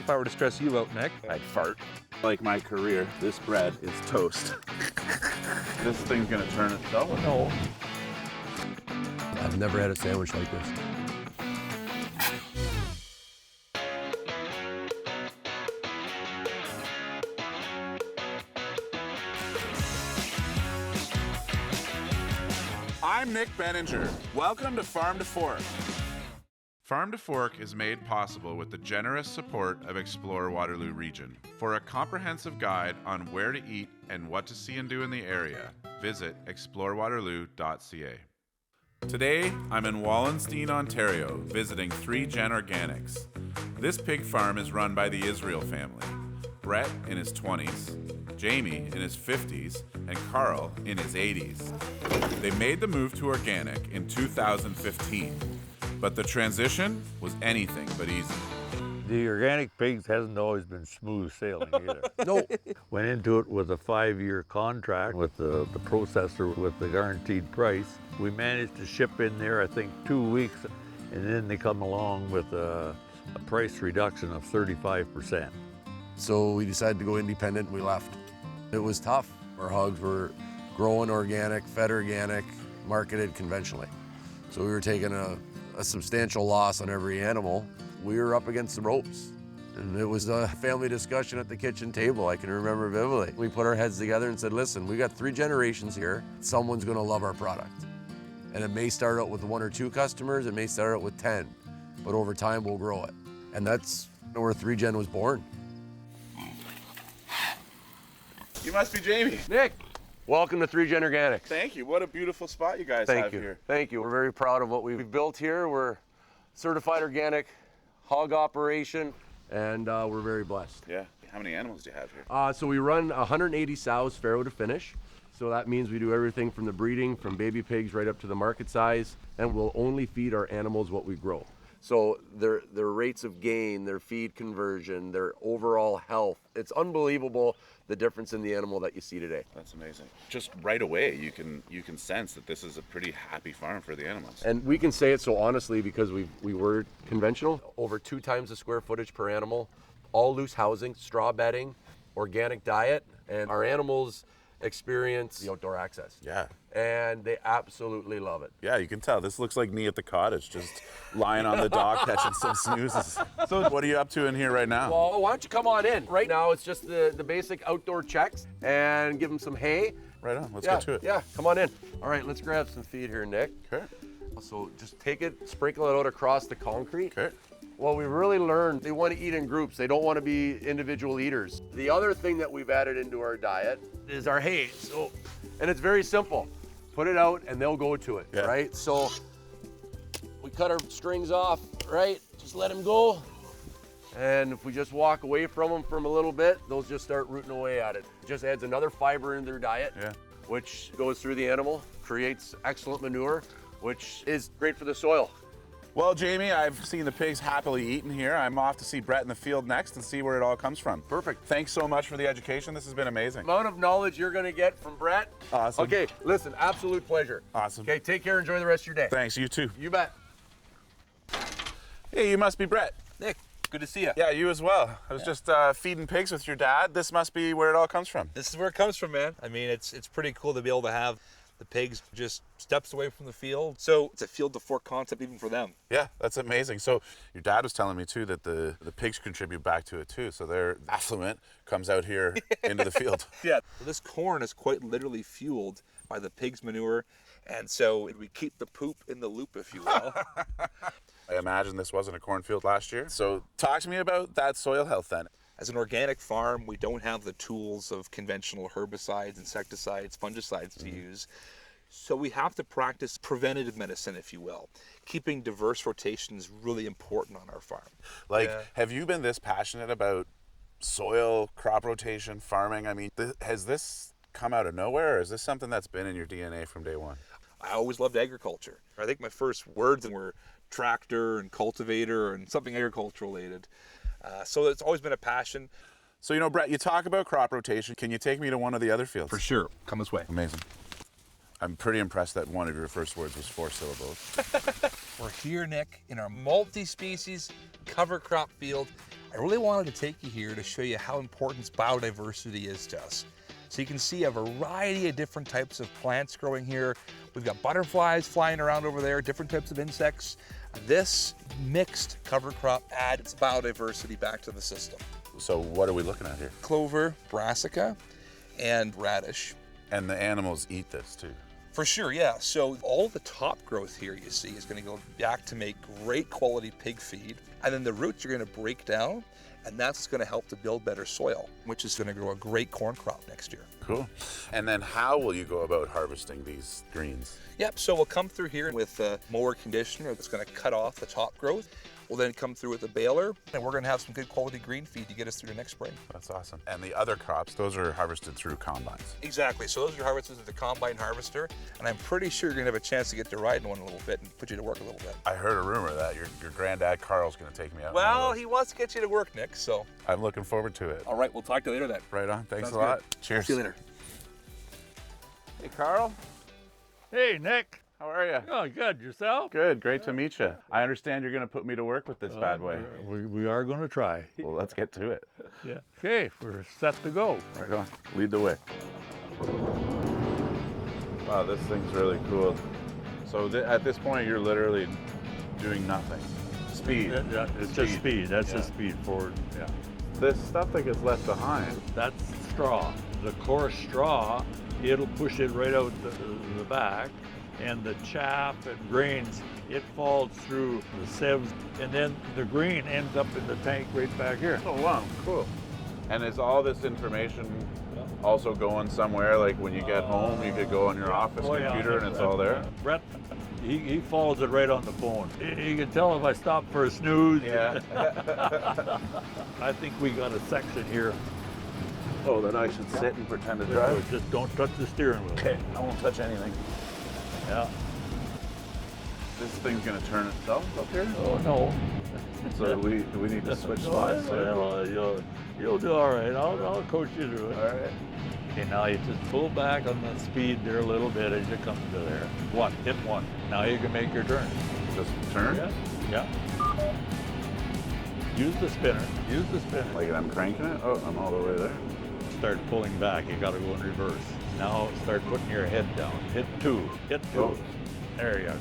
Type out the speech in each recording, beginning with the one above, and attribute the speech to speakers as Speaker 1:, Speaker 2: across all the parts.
Speaker 1: If I were to stress you out, Nick,
Speaker 2: I'd fart. Like my career, this bread is toast. This thing's gonna turn itself.
Speaker 1: no.
Speaker 3: I've never had a sandwich like this.
Speaker 2: I'm Nick Benninger. Welcome to Farm to Fork. Farm to Fork is made possible with the generous support of Explore Waterloo Region. For a comprehensive guide on where to eat and what to see and do in the area, visit explorewaterloo.ca. Today, I'm in Wallenstein, Ontario, visiting 3 Gen Organics. This pig farm is run by the Israel family. Brett in his 20s, Jamie in his 50s, and Carl in his 80s. They made the move to organic in 2015, but the transition was anything but easy.
Speaker 4: The organic pigs hasn't always been smooth sailing either.
Speaker 3: No.
Speaker 4: Went into it with a 5-year contract with the processor with the guaranteed price. We managed to ship in there, I think, 2 weeks, and then they come along with a price reduction of 35%.
Speaker 3: So we decided to go independent and we left. It was tough. Our hogs were growing organic, fed organic, marketed conventionally. So we were taking a substantial loss on every animal. We were up against the ropes. And it was a family discussion at the kitchen table, I can remember vividly. We put our heads together and said, listen, we got 3 generations here. Someone's gonna love our product. And it may start out with 1 or 2 customers, it may start out with 10, but over time we'll grow it. And that's where 3 Gen was born.
Speaker 2: You must be Jamie.
Speaker 3: Nick, welcome to 3 Gen Organics.
Speaker 2: Thank you. What a beautiful spot you guys have here.
Speaker 3: Thank you. We're very proud of what we've built here. We're certified organic hog operation, and we're very blessed.
Speaker 2: Yeah. How many animals do you have here?
Speaker 3: So we run 180 sows farrow to finish. So that means we do everything from the breeding, from baby pigs right up to the market size, and we'll only feed our animals what we grow. So their rates of gain, their feed conversion, their overall health, it's unbelievable the difference in the animal that you see today.
Speaker 2: That's amazing. Just right away, you can sense that this is a pretty happy farm for the animals.
Speaker 3: And we can say it so honestly because we were conventional. Over 2 times the square footage per animal, all loose housing, straw bedding, organic diet, and our animals experience the outdoor access.
Speaker 2: Yeah.
Speaker 3: And they absolutely love it.
Speaker 2: Yeah, you can tell. This looks like me at the cottage, just lying on the dock catching some snoozes. So what are you up to in here right now?
Speaker 3: Well, why don't you come on in? Right now, it's just the basic outdoor checks and give them some hay.
Speaker 2: Right on, let's get to it.
Speaker 3: Yeah, come on in. All right, let's grab some feed here, Nick.
Speaker 2: Okay.
Speaker 3: So just take it, sprinkle it out across the concrete.
Speaker 2: Okay.
Speaker 3: Well, we've really learned they want to eat in groups. They don't want to be individual eaters. The other thing that we've added into our diet is our hay. So, and it's very simple. Put it out and they'll go to it,
Speaker 2: Yeah.
Speaker 3: right? So we cut our strings off, right? Just let them go. And if we just walk away from them for a little bit, they'll just start rooting away at it. Just adds another fiber into their diet,
Speaker 2: Yeah.
Speaker 3: which goes through the animal, creates excellent manure, which is great for the soil.
Speaker 2: Well, Jamie, I've seen the pigs happily eating here. I'm off to see Brett in the field next and see where it all comes from.
Speaker 3: Perfect.
Speaker 2: Thanks so much for the education. This has been amazing.
Speaker 3: Amount of knowledge you're gonna get from Brett.
Speaker 2: Awesome.
Speaker 3: Okay, listen, absolute pleasure.
Speaker 2: Awesome.
Speaker 3: Okay, take care, enjoy the rest of your day.
Speaker 2: Thanks, you too.
Speaker 3: You bet.
Speaker 2: Hey, you must be Brett.
Speaker 5: Nick, good to see you.
Speaker 2: Yeah, you as well. I was just feeding pigs with your dad. This must be where it all comes from.
Speaker 5: This is where it comes from, man. I mean, it's pretty cool to be able to have the pigs just steps away from the field. So it's a field to fork concept even for them.
Speaker 2: Yeah, that's amazing. So your dad was telling me too that the pigs contribute back to it too. So their affluent comes out here into the field.
Speaker 5: Yeah. This corn is quite literally fueled by the pig's manure. And so we keep the poop in the loop, if you will.
Speaker 2: I imagine this wasn't a cornfield last year. So talk to me about that soil health then.
Speaker 5: As an organic farm, we don't have the tools of conventional herbicides, insecticides, fungicides to use. So we have to practice preventative medicine, if you will. Keeping diverse rotation is really important on our farm.
Speaker 2: Like, have you been this passionate about soil, crop rotation, farming? I mean, has this come out of nowhere, or is this something that's been in your DNA from day one?
Speaker 5: I always loved agriculture. I think my first words were tractor and cultivator and something agricultural related. So it's always been a passion.
Speaker 2: So, you know, Brett, you talk about crop rotation. Can you take me to one of the other fields?
Speaker 5: For sure. Come this way.
Speaker 2: Amazing. I'm pretty impressed that one of your first words was 4 syllables.
Speaker 5: We're here, Nick, in our multi-species cover crop field. I really wanted to take you here to show you how important biodiversity is to us. So you can see a variety of different types of plants growing here. We've got butterflies flying around over there, different types of insects. This mixed cover crop adds biodiversity back to the system.
Speaker 2: So what are we looking at here?
Speaker 5: Clover, brassica, and radish.
Speaker 2: And the animals eat this too.
Speaker 5: For sure, yeah. So all the top growth here you see is going to go back to make great quality pig feed. And then the roots are going to break down, and that's going to help to build better soil, which is going to grow a great corn crop next year.
Speaker 2: Cool. And then how will you go about harvesting these greens?
Speaker 5: Yep, so we'll come through here with a mower conditioner that's going to cut off the top growth. We'll then come through with a baler, and we're going to have some good quality green feed to get us through the next spring.
Speaker 2: That's awesome. And the other crops, those are harvested through combines.
Speaker 5: Exactly, so those are harvested with the combine harvester, and I'm pretty sure you're going to have a chance to get to ride in one a little bit and put you to work a little bit.
Speaker 2: I heard a rumor that your granddad Carl's going to take me out.
Speaker 5: Well, he wants to get you to work, Nick, so.
Speaker 2: I'm looking forward to it.
Speaker 5: All right, we'll talk to you later then.
Speaker 2: Right on. Thanks
Speaker 5: Sounds
Speaker 2: a lot.
Speaker 5: good.
Speaker 2: Cheers.
Speaker 5: See you later.
Speaker 2: Hey, Carl.
Speaker 4: Hey, Nick.
Speaker 2: How are you?
Speaker 4: Oh, good. Yourself?
Speaker 2: Good. Great to meet you. I understand you're going to put me to work with this bad boy.
Speaker 4: We are going to try.
Speaker 2: Well, let's get to it.
Speaker 4: Yeah. Okay, we're set to go.
Speaker 2: Right on. Lead the way. Wow, this thing's really cool. So at this point, you're literally doing nothing. Speed.
Speaker 4: It's just speed. That's just speed forward. Yeah.
Speaker 2: This stuff that gets left behind.
Speaker 4: That's straw. The coarse straw, it'll push it right out the back. And the chaff and grains, it falls through the sieves, and then the grain ends up in the tank right back here.
Speaker 2: Oh, wow. Cool. And is all this information also going somewhere? Like when you get home, you could go on your office computer and it's all there?
Speaker 4: Brett, he follows it right on the phone. You can tell if I stop for a snooze.
Speaker 2: Yeah.
Speaker 4: I think we got a section here.
Speaker 2: Oh, then I should sit and pretend to drive?
Speaker 4: Just don't touch the steering wheel.
Speaker 2: Okay, I won't touch anything.
Speaker 4: Yeah.
Speaker 2: This thing's gonna turn itself up here?
Speaker 4: Oh, no.
Speaker 2: So do we need to switch spots?
Speaker 4: Well, you'll do all right. I'll coach you through it.
Speaker 2: All right.
Speaker 4: Okay, now you just pull back on the speed there a little bit as you come to there. Hit one. Now you can make your turn.
Speaker 2: Just turn?
Speaker 4: Yeah. Use the spinner. Use the spinner.
Speaker 2: Like I'm cranking it? Oh, I'm all the way there.
Speaker 4: Start pulling back. You got to go in reverse. Now start putting your head down. Hit two. Hit two.
Speaker 2: Oh.
Speaker 4: There you go.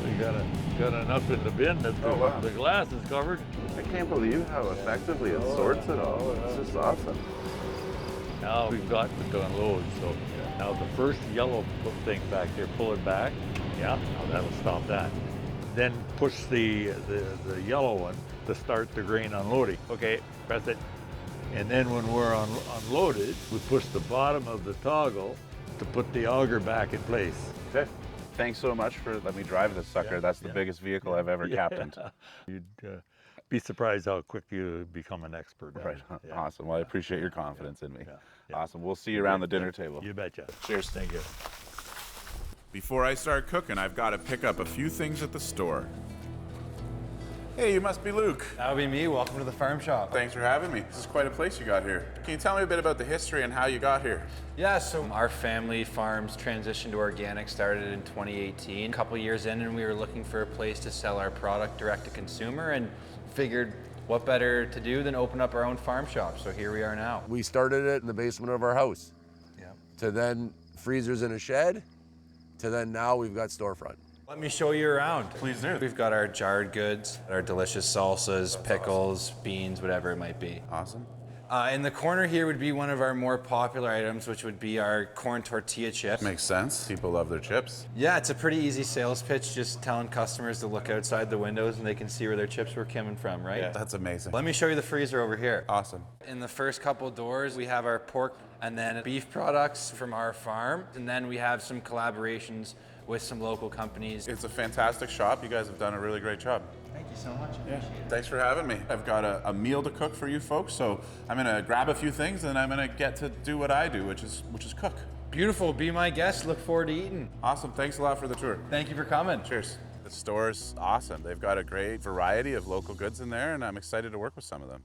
Speaker 4: You got enough in the bin that the glass is covered.
Speaker 2: I can't believe how effectively it sorts it all. It's just awesome.
Speaker 4: Now we've got to unload. So now the first yellow thing back there, pull it back. Yeah, now that'll stop that. Then push the yellow one to start the grain unloading. Okay, press it. And then when we're unloaded, we push the bottom of the toggle to put the auger back in place.
Speaker 2: Okay. Thanks so much for letting me drive this sucker. That's the biggest vehicle I've ever captained.
Speaker 4: You'd be surprised how quick you become an expert.
Speaker 2: Right.
Speaker 4: Yeah.
Speaker 2: Awesome. Well, I appreciate your confidence in me.
Speaker 4: Yeah.
Speaker 2: Awesome. We'll see you around the dinner table.
Speaker 4: You betcha.
Speaker 2: Cheers.
Speaker 4: Thank you.
Speaker 2: Before I start cooking, I've got to pick up a few things at the store. Hey, you must be Luke.
Speaker 1: That would be me. Welcome to the farm shop.
Speaker 2: Thanks for having me. This is quite a place you got here. Can you tell me a bit about the history and how you got here?
Speaker 1: Yeah, so our family farm's transition to organic started in 2018. A couple years in, and we were looking for a place to sell our product direct to consumer, and figured what better to do than open up our own farm shop. So here we are now.
Speaker 3: We started it in the basement of our house,
Speaker 1: Yeah.
Speaker 3: to then freezers in a shed, to then now we've got storefront.
Speaker 1: Let me show you around.
Speaker 2: Please do.
Speaker 1: We've got our jarred goods, our delicious salsas, pickles, beans, whatever it might be.
Speaker 2: Awesome.
Speaker 1: In the corner here would be one of our more popular items, which would be our corn tortilla chips.
Speaker 2: Makes sense. People love their chips.
Speaker 1: Yeah, it's a pretty easy sales pitch, just telling customers to look outside the windows and they can see where their chips were coming from, right?
Speaker 2: That's amazing.
Speaker 1: Let me show you the freezer over here.
Speaker 2: Awesome.
Speaker 1: In the first couple doors, we have our pork and then beef products from our farm. And then we have some collaborations with some local companies.
Speaker 2: It's a fantastic shop. You guys have done a really great job.
Speaker 1: Thank you so much. Appreciate it.
Speaker 2: Thanks for having me. I've got a meal to cook for you folks, so I'm gonna grab a few things and I'm gonna get to do what I do, which is cook.
Speaker 1: Beautiful. Be my guest. Look forward to eating.
Speaker 2: Awesome. Thanks a lot for the tour.
Speaker 1: Thank you for coming.
Speaker 2: Cheers. The store's awesome. They've got a great variety of local goods in there, and I'm excited to work with some of them.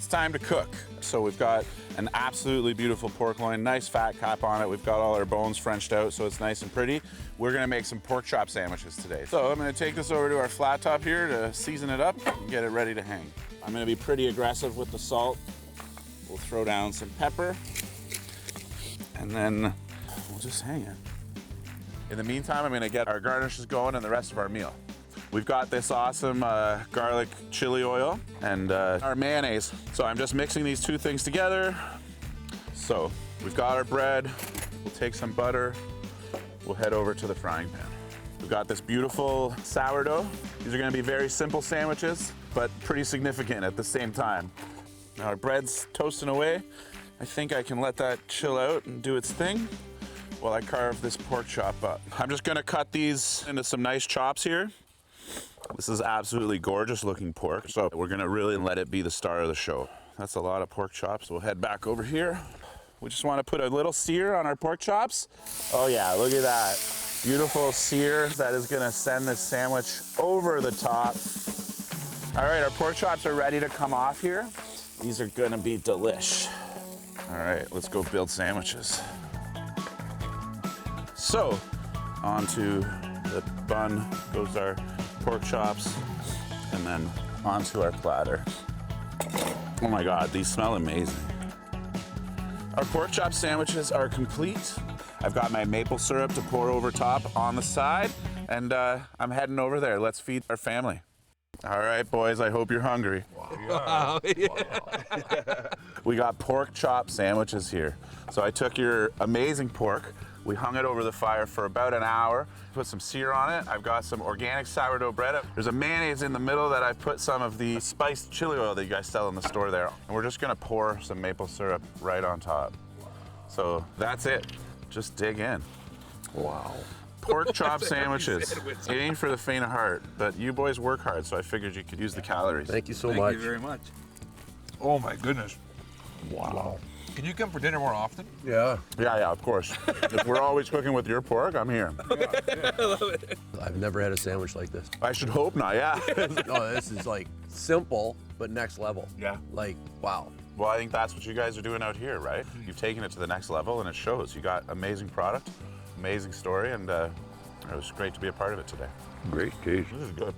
Speaker 2: it's time to cook. So we've got an absolutely beautiful pork loin, nice fat cap on it. We've got all our bones Frenched out so it's nice and pretty. We're gonna make some pork chop sandwiches today. So I'm gonna take this over to our flat top here to season it up and get it ready to hang. I'm gonna be pretty aggressive with the salt. We'll throw down some pepper and then we'll just hang it. In the meantime, I'm gonna get our garnishes going and the rest of our meal. We've got this awesome garlic chili oil and our mayonnaise. So I'm just mixing these two things together. So we've got our bread. We'll take some butter. We'll head over to the frying pan. We've got this beautiful sourdough. These are gonna be very simple sandwiches, but pretty significant at the same time. Now our bread's toasting away. I think I can let that chill out and do its thing while I carve this pork chop up. I'm just gonna cut these into some nice chops here. This is absolutely gorgeous looking pork, so we're gonna really let it be the star of the show. That's a lot of pork chops. We'll head back over here. We just wanna put a little sear on our pork chops. Oh yeah, look at that. Beautiful sear that is gonna send this sandwich over the top. All right, our pork chops are ready to come off here. These are gonna be delish. All right, let's go build sandwiches. So, onto the bun goes our pork chops, and then onto our platter. Oh my God, these smell amazing. Our pork chop sandwiches are complete. I've got my maple syrup to pour over top on the side, and I'm heading over there. Let's feed our family. All right, boys, I hope you're hungry.
Speaker 5: Wow.
Speaker 2: We got pork chop sandwiches here. So I took your amazing pork, we hung it over the fire for about an hour, put some sear on it. I've got some organic sourdough bread. There's a mayonnaise in the middle that I put some of the spiced chili oil that you guys sell in the store there. And we're just gonna pour some maple syrup right on top. So that's it. Just dig in.
Speaker 3: Wow.
Speaker 2: Pork chop sandwiches. It ain't for the faint of heart, but you boys work hard, so I figured you could use the calories.
Speaker 3: Thank you so
Speaker 5: Thank
Speaker 3: much.
Speaker 5: you very much. Oh my goodness.
Speaker 3: Wow.
Speaker 5: Can you come for dinner more often?
Speaker 3: Yeah.
Speaker 2: Yeah, of course. If we're always cooking with your pork, I'm here.
Speaker 3: I've never had a sandwich like this.
Speaker 2: I should hope not, yeah.
Speaker 3: No, this is like simple, but next level.
Speaker 2: Yeah.
Speaker 3: Like, wow.
Speaker 2: Well, I think that's what you guys are doing out here, right? You've taken it to the next level, and it shows. You got amazing product, amazing story, and it was great to be a part of it today.
Speaker 4: Great taste.
Speaker 2: This is good.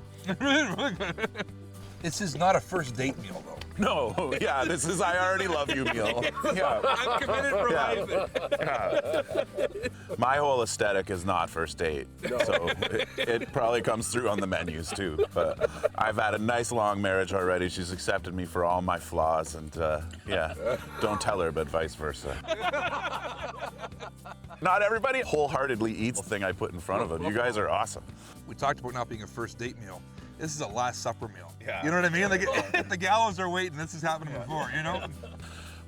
Speaker 5: This is not a first date meal, though.
Speaker 2: No, yeah, this is I already love you meal. Yeah.
Speaker 5: I'm committed for life.
Speaker 2: Yeah. My whole aesthetic is not first date, so it probably comes through on the menus too. But I've had a nice long marriage already. She's accepted me for all my flaws, and yeah, don't tell her, but vice versa. Not everybody wholeheartedly eats the thing I put in front of them. You guys are awesome.
Speaker 5: We talked about not being a first date meal. This is a Last Supper meal.
Speaker 2: Yeah.
Speaker 5: You know what I mean? Like, the gallows are waiting. This has happened before, you know?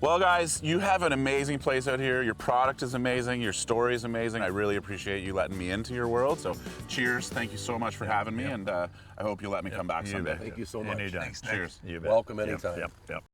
Speaker 2: Well, guys, you have an amazing place out here. Your product is amazing. Your story is amazing. I really appreciate you letting me into your world. So cheers. Thank you so much for having me. And I hope you'll let me come back someday.
Speaker 3: Thank you so much.
Speaker 4: Anytime.
Speaker 5: Thanks, Nick.
Speaker 2: Cheers.
Speaker 4: You bet.
Speaker 3: Welcome anytime.
Speaker 4: Yep.